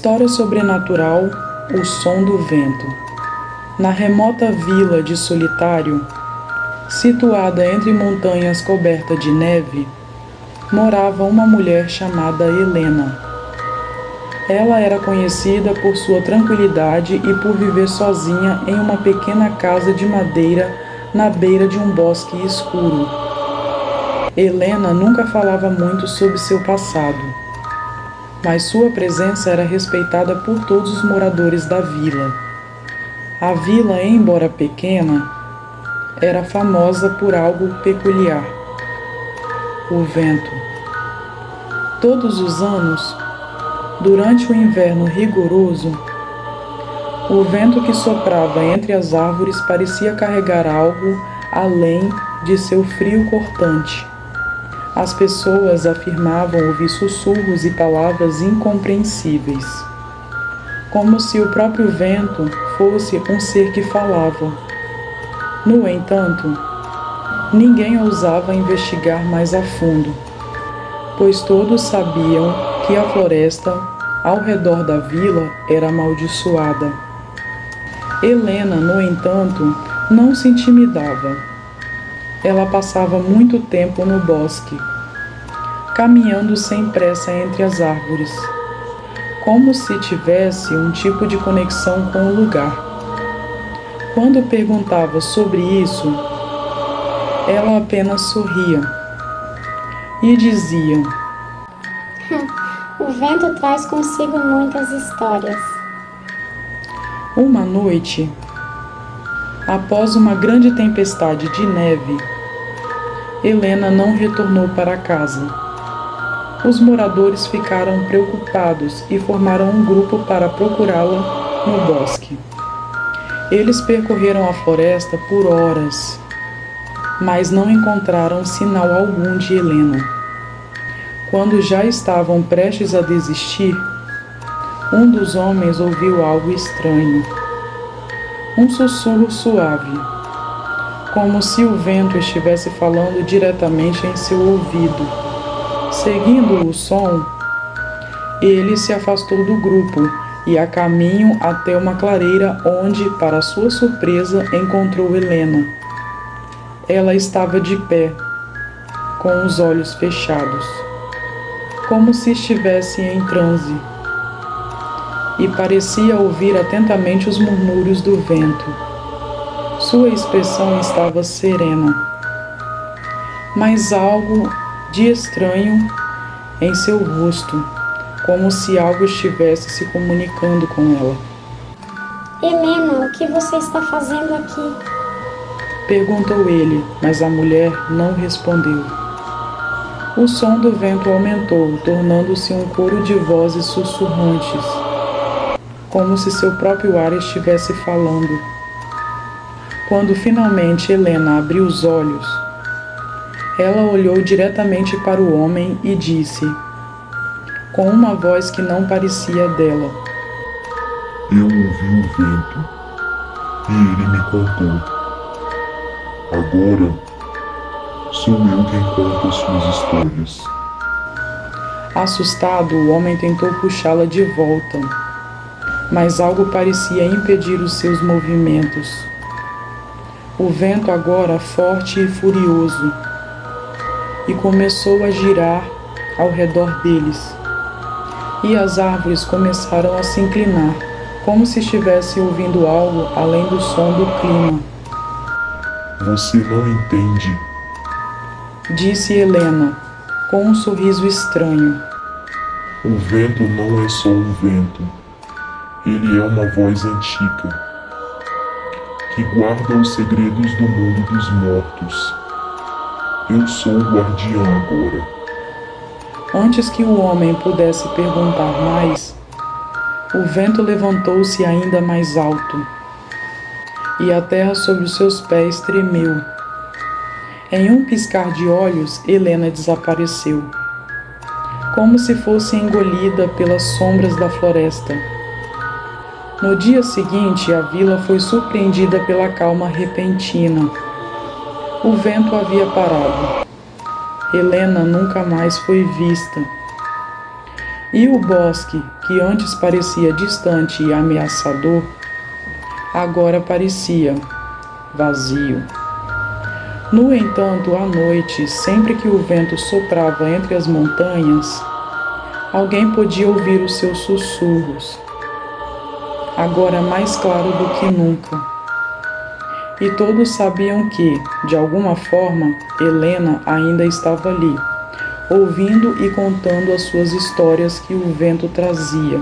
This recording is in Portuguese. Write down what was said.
História sobrenatural, o som do vento. Na remota vila de Solitário, situada entre montanhas cobertas de neve, morava uma mulher chamada Helena. Ela era conhecida por sua tranquilidade e por viver sozinha em uma pequena casa de madeira na beira de um bosque escuro. Helena nunca falava muito sobre seu passado, mas sua presença era respeitada por todos os moradores da vila. A vila, embora pequena, era famosa por algo peculiar: o vento. Todos os anos, durante o inverno rigoroso, o vento que soprava entre as árvores parecia carregar algo além de seu frio cortante. As pessoas afirmavam ouvir sussurros e palavras incompreensíveis, como se o próprio vento fosse um ser que falava. No entanto, ninguém ousava investigar mais a fundo, pois todos sabiam que a floresta ao redor da vila era amaldiçoada. Helena, no entanto, não se intimidava. Ela passava muito tempo no bosque, caminhando sem pressa entre as árvores, como se tivesse um tipo de conexão com o lugar. Quando perguntava sobre isso, ela apenas sorria e dizia: O vento traz consigo muitas histórias. Uma noite, após uma grande tempestade de neve, Helena não retornou para casa. Os moradores ficaram preocupados e formaram um grupo para procurá-la no bosque. Eles percorreram a floresta por horas, mas não encontraram sinal algum de Helena. Quando já estavam prestes a desistir, um dos homens ouviu algo estranho. Um sussurro suave, como se o vento estivesse falando diretamente em seu ouvido. Seguindo o som, ele se afastou do grupo e a caminho até uma clareira onde, para sua surpresa, encontrou Helena. Ela estava de pé, com os olhos fechados, como se estivesse em transe, e parecia ouvir atentamente os murmúrios do vento. Sua expressão estava serena, mas algo de estranho em seu rosto, como se algo estivesse se comunicando com ela. Helena, o que você está fazendo aqui? Perguntou ele, mas a mulher não respondeu. O som do vento aumentou, tornando-se um coro de vozes sussurrantes, como se seu próprio ar estivesse falando. Quando finalmente Helena abriu os olhos, ela olhou diretamente para o homem e disse, com uma voz que não parecia dela: Eu ouvi o vento, e ele me contou. Agora, sou eu quem conta as suas histórias. Assustado, o homem tentou puxá-la de volta, mas algo parecia impedir os seus movimentos. O vento, agora forte e furioso, e começou a girar ao redor deles, e as árvores começaram a se inclinar, como se estivesse ouvindo algo além do som do clima. Você não entende, disse Helena, com um sorriso estranho. o vento não é só um vento, ele é uma voz antiga, que guarda os segredos do mundo dos mortos. Eu sou o guardião agora. Antes que o homem pudesse perguntar mais, o vento levantou-se ainda mais alto, e a terra sob os seus pés tremeu. Em um piscar de olhos, Helena desapareceu, como se fosse engolida pelas sombras da floresta. No dia seguinte, a vila foi surpreendida pela calma repentina. O vento havia parado. Helena nunca mais foi vista. E o bosque, que antes parecia distante e ameaçador, agora parecia vazio. No entanto, à noite, sempre que o vento soprava entre as montanhas, alguém podia ouvir os seus sussurros, agora mais claro do que nunca. E todos sabiam que, de alguma forma, Helena ainda estava ali, ouvindo e contando as suas histórias que o vento trazia.